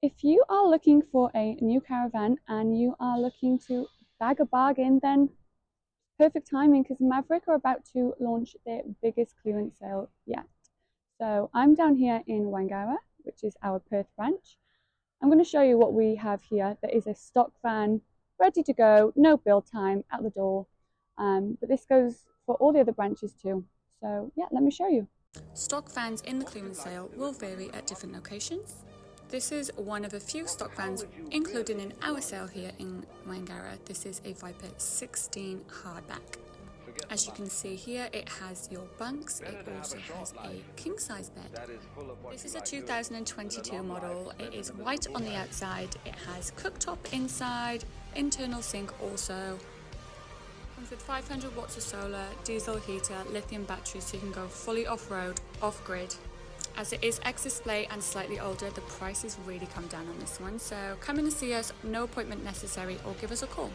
If you are looking for a new caravan and you are looking to bag a bargain, then perfect timing because Maverick are about to launch their biggest clearance sale yet. So I'm down here in Wangara, which is our Perth branch. I'm going to show you what we have here. There is a stock van ready to go, no build time, out the door. But this goes for all the other branches too. So yeah, let me show you. Stock vans in the clearance sale will vary at different locations. This is one of a few stock vans included in our sale here in Wangara. This is a Viper 16 hardback. As you can see here, it has your bunks. It also has a king size bed. This is a 2022 model. It is white on the outside. It has cooktop inside, internal sink also. Comes with 500 watts of solar, diesel heater, lithium battery, so you can go fully off-road, off-grid. As it is ex-display and slightly older, the prices really come down on this one. So come in and see us, no appointment necessary, or give us a call.